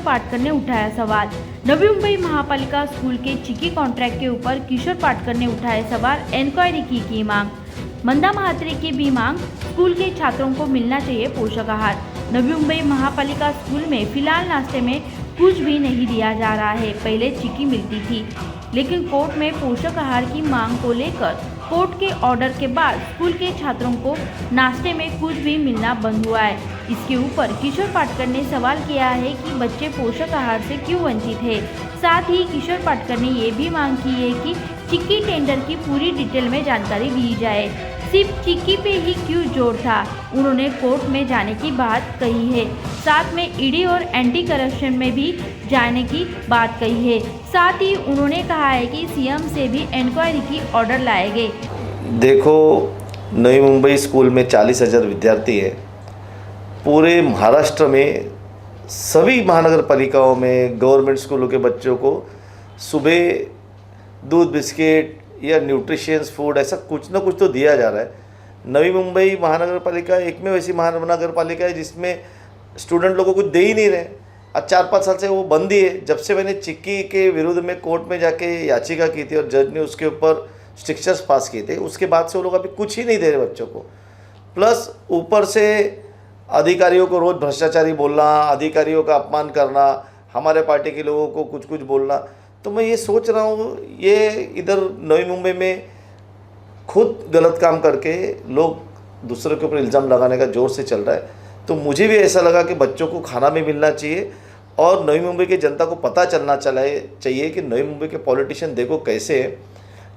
पाटकर ने उठाया सवाल। नवी मुंबई महापालिका स्कूल के चिक्की कॉन्ट्रैक्ट के ऊपर किशोर पाटकर ने उठाया सवाल, इंक्वायरी की मांग। मंदा महात्रे की भी मांग, स्कूल के छात्रों को मिलना चाहिए पोषक आहार। नवी मुंबई महापालिका स्कूल में फिलहाल नाश्ते में कुछ भी नहीं दिया जा रहा है। पहले चिक्की मिलती थी, लेकिन कोर्ट में पोषक आहार की मांग को लेकर कोर्ट के ऑर्डर के बाद स्कूल के छात्रों को नाश्ते में कुछ भी मिलना बंद हुआ है। इसके ऊपर किशोर पाटकर ने सवाल किया है कि बच्चे पोषक आहार से क्यों वंचित हैं। साथ ही किशोर पाटकर ने ये भी मांग की है कि चिक्की टेंडर की पूरी डिटेल में जानकारी दी जाए। सिर्फ चिक्की पे ही क्यों जोर था, उन्होंने कोर्ट में जाने की बात कही है। साथ में ईडी और एंटी करप्शन में भी जाने की बात कही है। साथ ही उन्होंने कहा है कि सीएम से भी इंक्वायरी की ऑर्डर लाए गए। देखो, नई मुंबई स्कूल में 40,000 विद्यार्थी है। पूरे महाराष्ट्र में सभी महानगर पालिकाओं में गवर्नमेंट स्कूलों के बच्चों को सुबह दूध बिस्किट या न्यूट्रिशियस फूड ऐसा कुछ ना कुछ तो दिया जा रहा है। नवी मुंबई महानगर पालिका एक में वैसी महानगर पालिका है जिसमें स्टूडेंट लोगों को दे ही नहीं रहे। आज 4-5 साल से वो बंद ही है। जब से मैंने चिक्की के विरुद्ध में कोर्ट में जाके याचिका की थी और जज ने उसके ऊपर स्ट्रिक्चर्स पास किए थे, उसके बाद से वो लोग अभी कुछ ही नहीं दे रहे बच्चों को। प्लस ऊपर से अधिकारियों को रोज़ भ्रष्टाचारी बोलना, अधिकारियों का अपमान करना, हमारे पार्टी के लोगों को कुछ कुछ बोलना। तो मैं ये सोच रहा हूँ, ये इधर नई मुंबई में खुद गलत काम करके लोग दूसरों के ऊपर इल्ज़ाम लगाने का जोर से चल रहा है। तो मुझे भी ऐसा लगा कि बच्चों को खाना भी मिलना चाहिए और नई मुंबई की जनता को पता चलना चाहिए कि नई मुंबई के पॉलिटिशियन देखो कैसे है।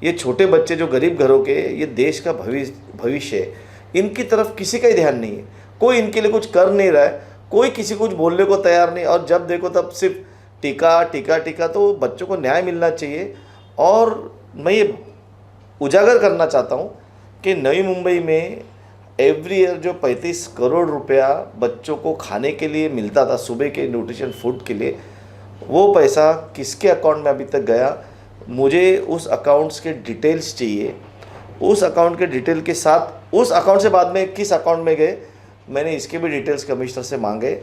ये छोटे बच्चे जो गरीब घरों के, ये देश का भविष्य है, इनकी तरफ किसी का ही ध्यान नहीं है। कोई इनके लिए कुछ कर नहीं रहा है, कोई किसी कुछ बोलने को तैयार नहीं। और जब देखो तब सिर्फ टीका टीका टीका। तो बच्चों को न्याय मिलना चाहिए। और मैं ये उजागर करना चाहता हूँ कि नई मुंबई में एवरी ईयर जो 35 करोड़ रुपया बच्चों को खाने के लिए मिलता था, सुबह के न्यूट्रिशन फूड के लिए, वो पैसा किसके अकाउंट में अभी तक गया, मुझे उस अकाउंट्स के डिटेल्स चाहिए। उस अकाउंट के डिटेल के साथ उस अकाउंट से बाद में किस अकाउंट में गए, मैंने इसके भी डिटेल्स कमिश्नर से मांगे।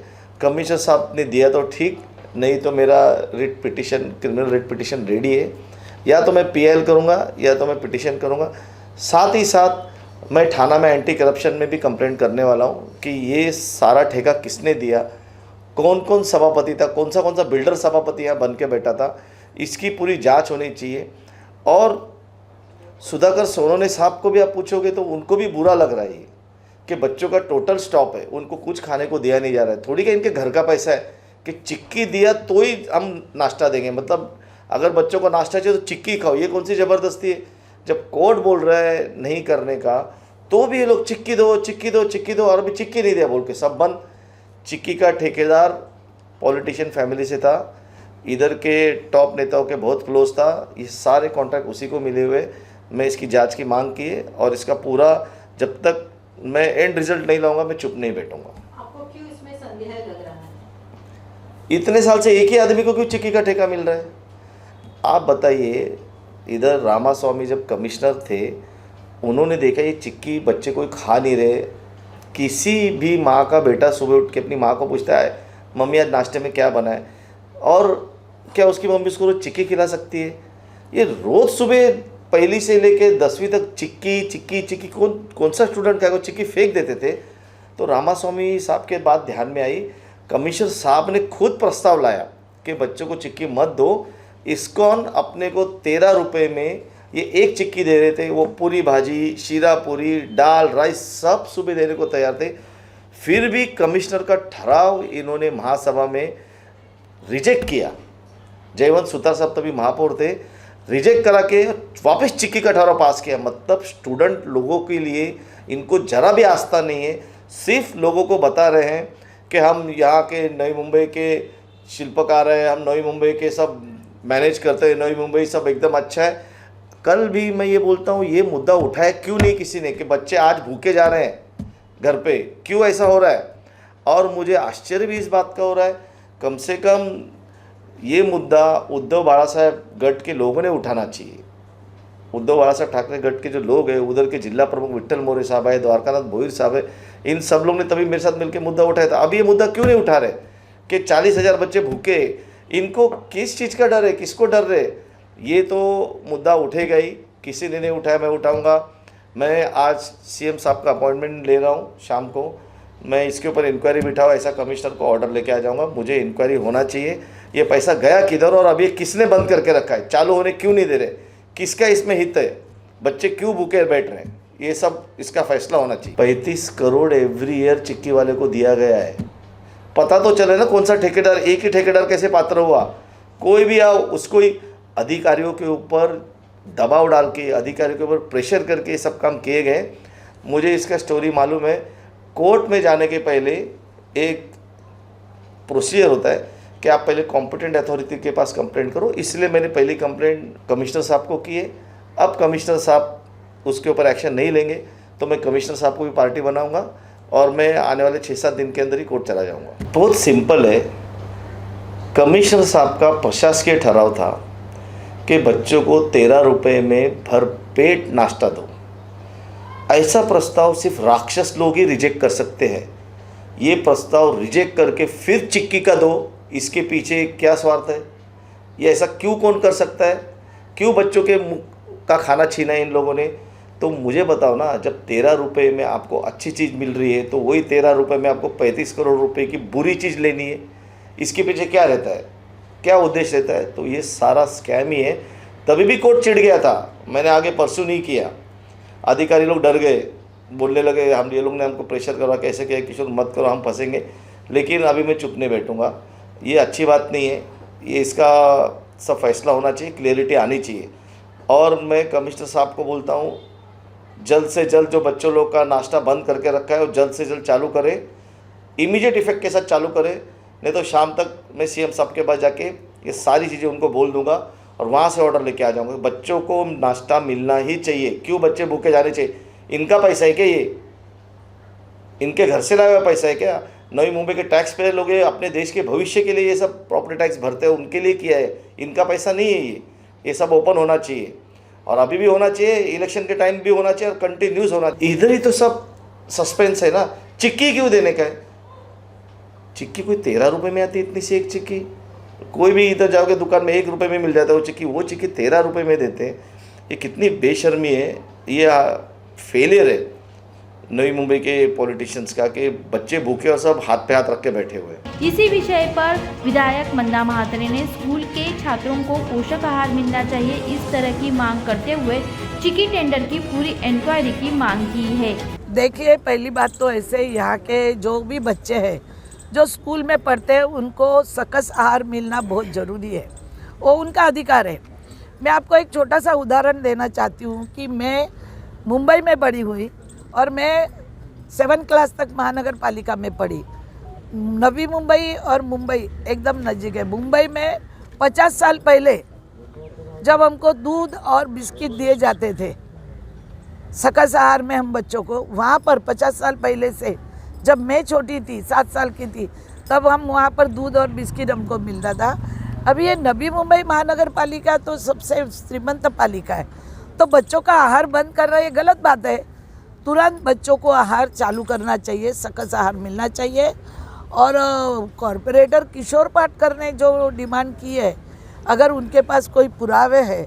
कमिश्नर साहब ने दिया तो ठीक, नहीं तो मेरा writ petition, criminal writ petition ready है। या तो मैं पीएल करूँगा या तो मैं पिटिशन करूँगा। साथ ही साथ मैं थाना में एंटी करप्शन में भी कंप्लेंट करने वाला हूँ कि ये सारा ठेका किसने दिया, कौन कौन सभापति था, कौन सा बिल्डर सभापति यहाँ बन के बैठा था, इसकी पूरी जांच होनी चाहिए। और सुधाकर सोनवणे साहब को भी आप पूछोगे तो उनको भी बुरा लग रहा है कि बच्चों का टोटल स्टॉप है, उनको कुछ खाने को दिया नहीं जा रहा है। थोड़ी का इनके घर का पैसा है कि चिक्की दिया तो ही हम नाश्ता देंगे। मतलब अगर बच्चों को नाश्ता चाहिए तो चिक्की खाओ, ये कौन सी ज़बरदस्ती है। जब कोर्ट बोल रहा है नहीं करने का, तो भी ये लोग चिक्की दो चिक्की दो चिक्की दो, और अभी चिक्की नहीं दिया बोल के सब बंद। चिक्की का ठेकेदार पॉलिटिशियन फैमिली से था, इधर के टॉप नेताओं के बहुत क्लोज था। ये सारे कॉन्ट्रैक्ट उसी को मिले हुए। मैं इसकी जांच की मांग की है और इसका पूरा, जब तक मैं एंड रिजल्ट नहीं लाऊंगा, मैं चुप नहीं बैठूंगा। आपको क्यों इसमें संदेह लग रहा है? इतने साल से एक ही आदमी को क्यों चिक्की का ठेका मिल रहा है? आप बताइए। इधर रामास्वामी जब कमिश्नर थे, उन्होंने देखा ये चिक्की बच्चे कोई खा नहीं रहे। किसी भी माँ का बेटा सुबह उठ के अपनी माँ को पूछता है, मम्मी आज नाश्ते में क्या बना है, और क्या उसकी मम्मी उसको रोज चिक्की खिला सकती है? ये रोज़ सुबह पहली से लेके 10वीं तक चिक्की चिक्की चिक्की, कौन सा स्टूडेंट क्या चिक्की फेंक देते थे। तो रामास्वामी साहब के बाद ध्यान में आई, कमिश्नर साहब ने खुद प्रस्ताव लाया कि बच्चों को चिक्की मत दो। इस्कॉन अपने को 13 रुपये में ये एक चिक्की दे रहे थे। वो पूरी भाजी, शीरा पूरी, दाल, राइस सब सुबह देने को तैयार थे। फिर भी कमिश्नर का ठहराव इन्होंने महासभा में रिजेक्ट किया। जयवंत सुतार साहब तभी महापौर थे, रिजेक्ट करा के वापस चिक्की का ठहराव पास किया। मतलब स्टूडेंट लोगों के लिए इनको जरा भी आस्था नहीं है। सिर्फ लोगों को बता रहे हैं कि हम यहाँ के नई मुंबई के शिल्पकार हैं, हम नई मुंबई के सब मैनेज करते हैं, नई मुंबई सब एकदम अच्छा है। कल भी मैं ये बोलता हूँ, ये मुद्दा उठाया क्यों नहीं किसी ने कि बच्चे आज भूखे जा रहे हैं घर पे, क्यों ऐसा हो रहा है? और मुझे आश्चर्य भी इस बात का हो रहा है, कम से कम ये मुद्दा उद्धव बाला साहब गट के लोगों ने उठाना चाहिए। उद्धव बाला साहब ठाकरे गट के जो लोग हैं, उधर के जिला प्रमुख विट्ठल मोरे साहब है, द्वारकानाथ भोईर साहब है, इन सब लोग ने तभी मेरे साथ मिलकर मुद्दा उठाया था। अब ये मुद्दा क्यों नहीं उठा रहे? कि 40,000 बच्चे भूखे, इनको किस चीज़ का डर है, किसको डर रहे? ये तो मुद्दा उठेगा ही, किसी ने नहीं उठाया, मैं उठाऊंगा। मैं आज सीएम साहब का अपॉइंटमेंट ले रहा हूँ शाम को, मैं इसके ऊपर इंक्वायरी बिठाऊँ, ऐसा कमिश्नर को ऑर्डर लेके आ जाऊँगा। मुझे इंक्वायरी होना चाहिए, ये पैसा गया किधर और अभी किसने बंद करके रखा है, चालू होने क्यों नहीं दे रहे, किसका इसमें हित है, बच्चे क्यों भूखे बैठ रहे हैं, ये सब इसका फैसला होना चाहिए। 35 करोड़ एवरी ईयर चिक्की वाले को दिया गया है, पता तो चले ना कौन सा ठेकेदार, एक ही ठेकेदार कैसे पात्र हुआ, कोई भी आओ उसको ही अधिकारियों के ऊपर दबाव डाल के, अधिकारियों के ऊपर प्रेशर करके ये सब काम किए गए। मुझे इसका स्टोरी मालूम है। कोर्ट में जाने के पहले एक प्रोसीजर होता है कि आप पहले कॉम्पिटेंट अथॉरिटी के पास कंप्लेंट करो, इसलिए मैंने पहली कंप्लेंट कमिश्नर साहब को की है। अब कमिश्नर साहब उसके ऊपर एक्शन नहीं लेंगे तो मैं कमिश्नर साहब को भी पार्टी बनाऊंगा और मैं आने वाले 6-7 दिन के अंदर ही कोर्ट चला जाऊंगा। बहुत सिंपल है, कमिश्नर साहब का प्रशासकीय ठहराव था कि बच्चों को 13 रुपये में भरपेट नाश्ता दो। ऐसा प्रस्ताव सिर्फ राक्षस लोग ही रिजेक्ट कर सकते हैं। ये प्रस्ताव रिजेक्ट करके फिर चिक्की का दो, इसके पीछे क्या स्वार्थ है? ये ऐसा क्यों कौन कर सकता है? क्यों बच्चों के मुँह का खाना छीना है इन लोगों ने? तो मुझे बताओ ना, जब 13 रुपये में आपको अच्छी चीज़ मिल रही है तो वही 13 रुपये में आपको 35 करोड़ रुपए की बुरी चीज़ लेनी है, इसके पीछे क्या रहता है, क्या उद्देश्य रहता है? तो ये सारा स्कैम ही है। तभी भी कोर्ट चिढ़ गया था, मैंने आगे परसू नहीं किया। अधिकारी लोग डर गए, बोलने लगे हम, ये लोग ने हमको प्रेशर करा, कैसे किया किशोर मत करो, हम फंसेंगे। लेकिन अभी मैं चुप नहीं बैठूंगा, ये अच्छी बात नहीं है, ये इसका सब फैसला होना चाहिए, क्लियरिटी आनी चाहिए। और मैं कमिश्नर साहब को बोलता हूँ, जल्द से जल्द जो बच्चों लोग का नाश्ता बंद करके रखा है वो जल्द से जल्द चालू करे, इमीडिएट इफेक्ट के साथ चालू करे, नहीं तो शाम तक मैं सीएम साहब के पास जाके ये सारी चीज़ें उनको बोल दूंगा और वहाँ से ऑर्डर लेके आ जाऊँगा। बच्चों को नाश्ता मिलना ही चाहिए। क्यों बच्चे भूखे जाने चाहिए? इनका पैसा है क्या? ये इनके घर से लाया हुआ पैसा है क्या? नवी मुंबई के टैक्स पेयर लोग अपने देश के भविष्य के लिए ये सब प्रॉपर्टी टैक्स भरते हैं, उनके लिए किया है, इनका पैसा नहीं है ये सब ओपन होना चाहिए और अभी भी होना चाहिए, इलेक्शन के टाइम भी होना चाहिए और कंटिन्यूस होना चाहिए। इधर ही तो सब सस्पेंस है ना। चिक्की क्यों देने का है? चिक्की कोई 13 रुपये में आती है इतनी सी एक चिक्की? कोई भी इधर जाओगे दुकान में 1 रुपये में मिल जाता है वो चिक्की 13 रुपये में देते हैं। ये कितनी बेशर्मी है, ये फेलियर है नई मुंबई के पॉलिटिशियंस का कि बच्चे भूखे और सब हाथ पे हाथ रख के बैठे हुए हैं। इसी विषय पर विधायक मंदा महात्रे ने स्कूल के छात्रों को पोषक आहार मिलना चाहिए, इस तरह की मांग करते हुए चिक्की टेंडर की पूरी इंक्वायरी की मांग की है। देखिए, पहली बात तो ऐसे यहाँ के जो भी बच्चे हैं जो स्कूल में पढ़ते हैं उनको सकस आहार मिलना बहुत ज़रूरी है, वो उनका अधिकार है। मैं आपको एक छोटा सा उदाहरण देना चाहती हूँ कि मैं मुंबई में बड़ी हुई और मैं 7 क्लास तक महानगर पालिका में पढ़ी। नवी मुंबई और मुंबई एकदम नज़दीक है। मुंबई में 50 साल पहले जब हमको दूध और बिस्किट दिए जाते थे सकस आहार में हम बच्चों को, वहाँ पर 50 साल पहले से जब मैं छोटी थी 7 साल की थी तब हम वहाँ पर दूध और बिस्किट हमको मिलता था। अभी ये नवी मुंबई महानगर पालिका तो सबसे श्रीमंत पालिका है, तो बच्चों का आहार बंद कर रहा है, ये गलत बात है। तुरंत बच्चों को आहार चालू करना चाहिए, सकस आहार मिलना चाहिए। और कॉरपोरेटर किशोर पाटकर ने जो डिमांड की है, अगर उनके पास कोई पुरावे हैं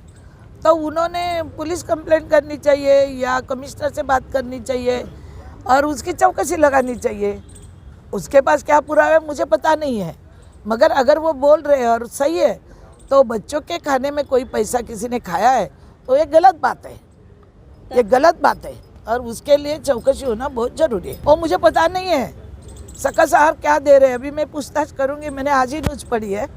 तो उन्होंने पुलिस कंप्लेंट करनी चाहिए या कमिश्नर से बात करनी चाहिए और उसकी चौकसी लगानी चाहिए। उसके पास क्या पुरावे मुझे पता नहीं है, मगर अगर वो बोल रहे हैं और सही है तो बच्चों के खाने में कोई पैसा किसी ने खाया है तो ये गलत बात है, ये गलत बात है और उसके लिए चौकसी होना बहुत ज़रूरी है। वो मुझे पता नहीं है सकस आहार क्या दे रहे हैं, अभी मैं पूछताछ करूँगी। मैंने आज ही न्यूज़ पढ़ी है,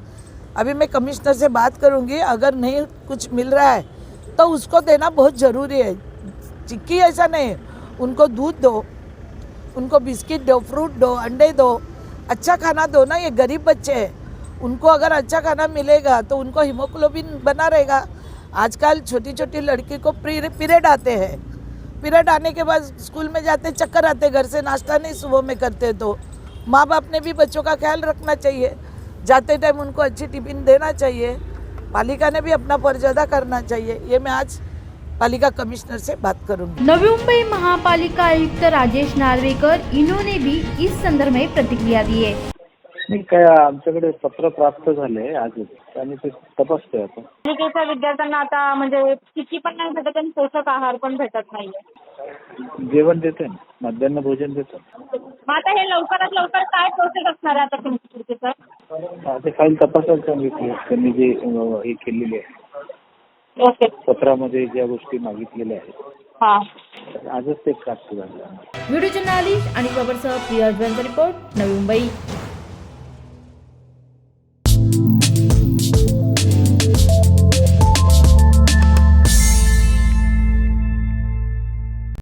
अभी मैं कमिश्नर से बात करूँगी। अगर नहीं कुछ मिल रहा है तो उसको देना बहुत ज़रूरी है। चिक्की ऐसा नहीं, उनको दूध दो, उनको बिस्किट दो, फ्रूट दो, अंडे दो, अच्छा खाना दो ना। ये गरीब बच्चे हैं, उनको अगर अच्छा खाना मिलेगा तो उनको हीमोग्लोबिन बना रहेगा। आजकल छोटी छोटी लड़की को पीरियड आते हैं, पीरियड आने के बाद स्कूल में जाते चक्कर आते, घर से नाश्ता नहीं सुबह में करते, तो माँ बाप ने भी बच्चों का ख्याल रखना चाहिए, जाते टाइम उनको अच्छी टिफिन देना चाहिए। पालिका ने भी अपना फर्ज अदा करना चाहिए। ये मैं आज पालिका कमिश्नर से बात करूंगी। नवी मुंबई महापालिका आयुक्त राजेश नार्वेकर इन्होंने भी इस संदर्भ में प्रतिक्रिया दी है। नाही काय आमच्याकडे पत्र प्राप्त झाले आजच आणि ते तपासतोय आपण. पालिकेच्या विद्यार्थ्यांना आता म्हणजे चिक्की पण नाही भेटत आणि पोषक आहार पण भेटत नाहीये. जेवण देते ना, मध्यान्ह भोजन देतो. मग आता हे लवकरात लवकर काय प्रोसेस असणार आहे आता तुमची सर? ते फाईल तपासायला सांगितले त्यांनी जे हे केलेले आहे ओके. पत्रामध्ये ज्या गोष्टी मागितलेल्या आहेत हां. आजच ते प्राप्त झाले. व्हिडिओ जर्नलिस्ट आणि खबरसह प्रिया ज्वेलचा रिपोर्ट, नवी मुंबई.